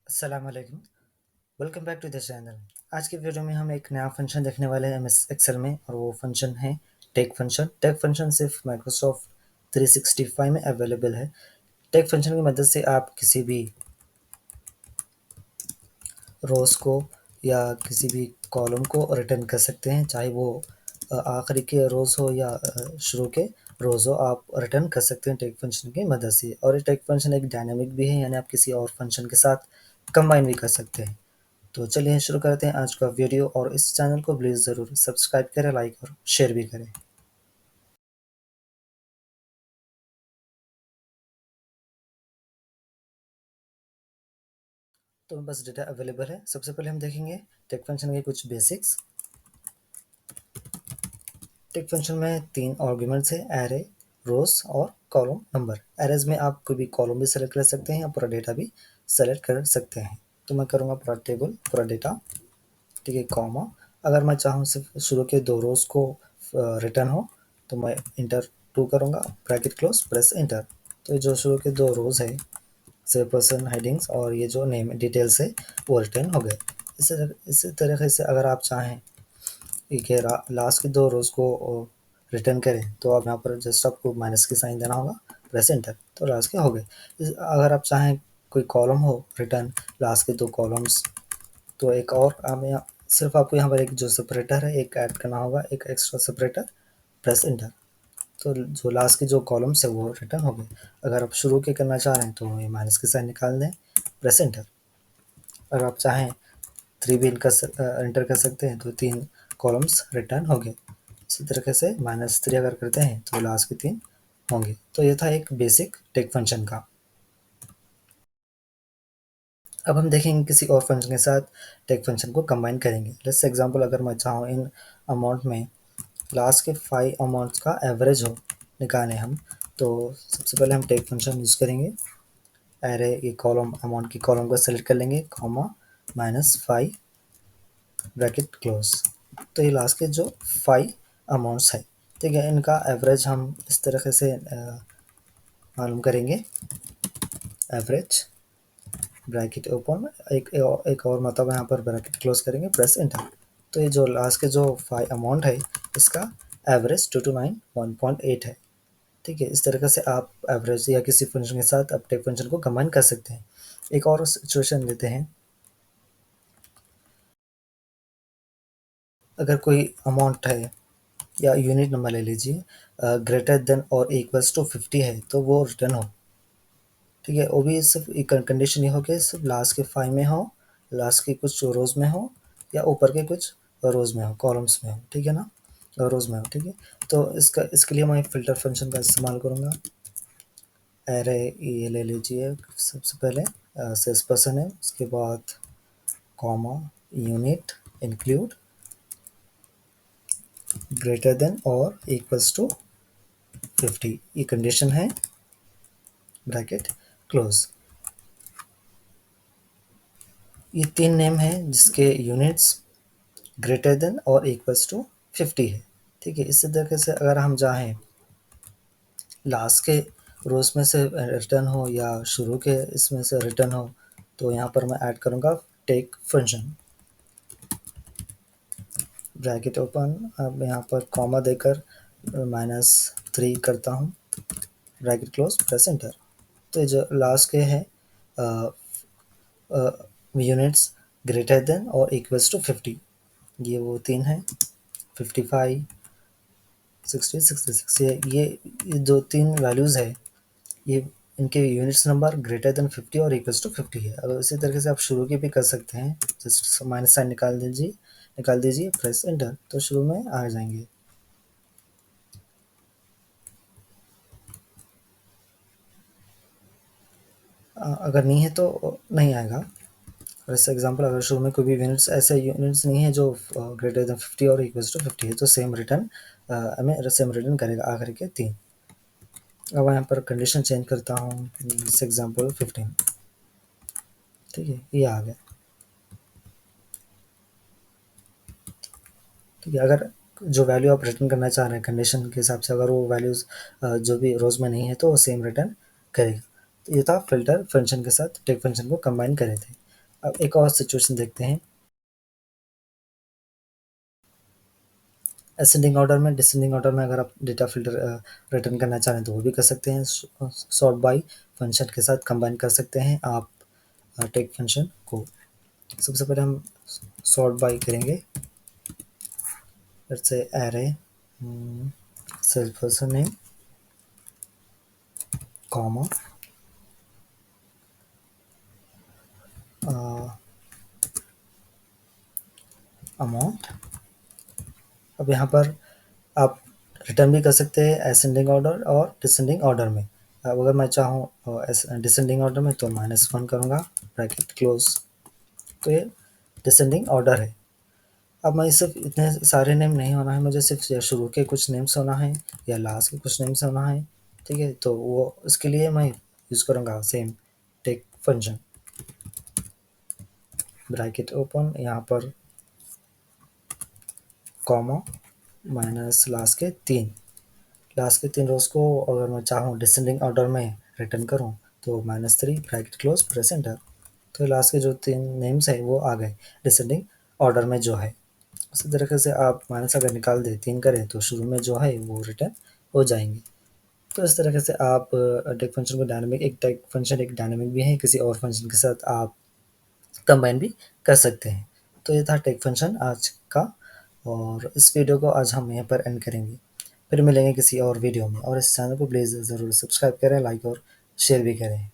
अस्सलाम वालेकुम। Welcome back to the channel. आज की वीडियो में हम एक नया फंक्शन देखने वाले हैं एमएस एक्सेल में, और वो फंक्शन है टेक फंक्शन। टेक फंक्शन सिर्फ माइक्रोसॉफ्ट 365 में अवेलेबल है। टेक फंक्शन की मदद से आप किसी भी रोज़ को या किसी भी कॉलम को रिटर्न कर सकते हैं, चाहे वो आखिरी के रोज़ हो या शुरू के रोज़ हो, आप रिटर्न कर सकते हैं टेक फंक्शन की मदद से। और ये टेक फंक्शन एक डायनामिक भी है, यानी आप किसी और फंक्शन के साथ कंबाइन भी कर सकते हैं। तो चलिए शुरू करते हैं आज का वीडियो, और इस चैनल को प्लीज़ ज़रूर सब्सक्राइब करें, लाइक और शेयर भी करें। तो बस डेटा अवेलेबल है। सबसे पहले हम देखेंगे टेक फंक्शन के कुछ बेसिक्स। टेक फंक्शन में 3 आर्ग्यूमेंट्स है: एरे, रोज और कॉलम नंबर। एरेज में आप कोई भी कॉलम भी सेलेक्ट कर सकते हैं या पूरा डेटा भी सेलेक्ट कर सकते हैं। तो मैं करूँगा पूरा टेबल, पूरा डेटा, ठीक है, कॉमा। अगर मैं चाहूँ सिर्फ शुरू के 2 रोज़ को रिटर्न हो, तो मैं इंटर 2 करूँगा, ब्रैकेट क्लोज, प्रेस इंटर। तो ये जो शुरू के 2 रोज़ है, से पर्सन हेडिंग्स और ये जो नेम डिटेल्स है, वो रिटर्न हो गए। इसी तरीके से अगर आप चाहें कि लास्ट के 2 रोज़ को रिटर्न करें, तो आप यहाँ पर जस्ट आपको माइनस के साइन देना होगा, प्रेस एंटर, तो लास्ट के हो गए। अगर आप चाहें कोई कॉलम हो रिटर्न, लास्ट के 2 कॉलम्स, तो एक और आप यहाँ सिर्फ आपको यहाँ पर एक जो सेपरेटर है एक ऐड करना होगा, एक एक्स्ट्रा सेपरेटर, प्रेस इंटर। तो जो लास्ट के जो कॉलम्स है वो रिटर्न हो गए। अगर आप शुरू के करना चाह रहे हैं तो ये माइनस के साइन निकाल दें, प्रेस इंटर। अगर आप चाहें 3 भी इनका एंटर कर सकते हैं, तो 3 कॉलम्स रिटर्न हो गए। इसी तरीके से -3 अगर करते हैं तो लास्ट के 3 होंगे। तो ये था एक बेसिक टेक फंक्शन का। अब हम देखेंगे किसी और फंक्शन के साथ टेक फंक्शन को कंबाइन करेंगे। जैसे एग्जांपल, अगर मैं चाहूँ इन अमाउंट में लास्ट के 5 अमाउंट्स का एवरेज हो निकालें हम, तो सबसे पहले हम टेक फंक्शन यूज़ करेंगे। एरे ये कॉलम, अमाउंट की कॉलम को सेलेक्ट कर लेंगे, कॉमा -5 ब्रैकेट क्लोज। तो ये लास्ट के जो 5 अमाउंट्स है, ठीक है, इनका एवरेज हम इस तरीके से मालूम करेंगे। एवरेज ब्रैकेट ओपन, एक और मतलब यहाँ पर ब्रैकेट क्लोज करेंगे, प्रेस एंटर। तो ये जो लास्ट के जो 5 अमाउंट है, इसका एवरेज 229 1.8 है। ठीक है, इस तरीके से आप एवरेज या किसी फंक्शन के साथ आप टेक फंक्शन को कंबाइन कर सकते हैं। एक और सिचुएशन लेते हैं। अगर कोई अमाउंट है या यूनिट नंबर ले लीजिए, ग्रेटर देन और इक्वल्स टू 50 है, तो वो रिटर्न हो। ठीक है, वो भी सिर्फ एक कंडीशन ये हो कि सिर्फ लास्ट के 5 में हो, लास्ट के कुछ रोज में हो, या ऊपर के कुछ रोज में हो, कॉलम्स में हो, ठीक है ना, रोज में हो, ठीक है। तो इसके लिए मैं फिल्टर फंक्शन का इस्तेमाल करूँगा। एरे ये ले लीजिए, सबसे पहले सेल्स पर्सन है, उसके बाद comma, unit, include, greater than और इक्वल्स टू 50, ये कंडीशन है, ब्रैकेट क्लोज। ये 3 नेम है जिसके यूनिट्स ग्रेटर देन और इक्वल्स टू 50 है। ठीक है, इसी तरीके से अगर हम चाहें लास्ट के रोज में से रिटर्न हो या शुरू के इसमें से रिटर्न हो, तो यहाँ पर मैं ऐड करूँगा टेक फंक्शन, ब्रैकेट ओपन, अब यहाँ पर कॉमा देकर -3 करता हूँ, ब्रैकेट क्लोज, प्रेस एंटर। तो ये जो लास्ट के हैं यूनिट्स ग्रेटर देन और इक्वल्स टू 50, ये वो 3 हैं, 55 60 66। ये जो 3 वैल्यूज़ है, ये इनके यूनिट्स नंबर ग्रेटर देन 50 और इक्वल्स टू 50 है। अगर इसी तरीके से आप शुरू की भी कर सकते हैं, जस्ट माइनस साइन निकाल दीजिए, प्रेस एंटर, तो शुरू में आ जाएंगे। अगर नहीं है तो नहीं आएगा। फॉर एग्जांपल, अगर शुरू में कोई भी यूनिट्स, ऐसे यूनिट्स नहीं है जो ग्रेटर देन 50 और इक्वल्स टू 50 है, तो सेम रिटर्न हमें सेम रिटर्न करेगा आखिर के 3। अब यहाँ पर कंडीशन चेंज करता हूँ, जैसे एग्जांपल 15, ठीक है, ये आ गया। ठीक है, अगर जो वैल्यू आप रिटर्न करना चाह रहे हैं कंडीशन के हिसाब से, अगर वो वैल्यूज़ जो भी रोज़ में नहीं है, तो वो सेम रिटर्न करेगा। तो ये था फिल्टर फंक्शन के साथ टेक फंक्शन को कंबाइन करे थे। अब एक और सिचुएशन देखते हैं। असेंडिंग ऑर्डर में, डिसेंडिंग ऑर्डर में अगर आप डेटा फ़िल्टर रिटर्न करना चाहें तो वो भी कर सकते हैं। सॉर्ट बाय फंक्शन के साथ कंबाइन कर सकते हैं आप टेक फंक्शन को। सबसे पहले हम सॉर्ट बाय करेंगे। Let's say array self person name comma amount. अब यहाँ पर आप रिटर्न भी कर सकते हैं असेंडिंग ऑर्डर और डिसेंडिंग ऑर्डर में। अब अगर मैं चाहूँ डिसेंडिंग ऑर्डर में तो -1 करूँगा, ब्रैकेट क्लोज। तो ये डिसेंडिंग ऑर्डर है। अब मैं सिर्फ इतने सारे नेम नहीं होना है, मुझे सिर्फ या शुरू के कुछ नेम्स होना है या लास्ट के कुछ नेम्स होना है, ठीक है। तो वो इसके लिए मैं यूज़ करूँगा same take function, bracket open, यहाँ पर कॉमा माइनस लास्ट के 3 रोज़ को अगर मैं चाहूँ डिसेंडिंग ऑर्डर में रिटर्न करूँ तो -3 ब्रैकेट क्लोज प्रेस एंटर। तो लास्ट के जो 3 नेम्स हैं वो आ गए डिसेंडिंग ऑर्डर में जो है। उसी तरीके से आप माइनस अगर निकाल दें 3 करें तो शुरू में जो है वो रिटर्न हो जाएंगे। तो इस तरीके से आप टेक फंक्शन को डायनामिक, एक टेक फंक्शन एक डायनामिक भी है, किसी और फंक्शन के साथ आप कंबाइन भी कर सकते हैं। तो ये था टेक फंक्शन आज का, और इस वीडियो को आज हम यहाँ पर एंड करेंगे। फिर मिलेंगे किसी और वीडियो में, और इस चैनल को प्लीज़ ज़रूर सब्सक्राइब करें, लाइक और शेयर भी करें।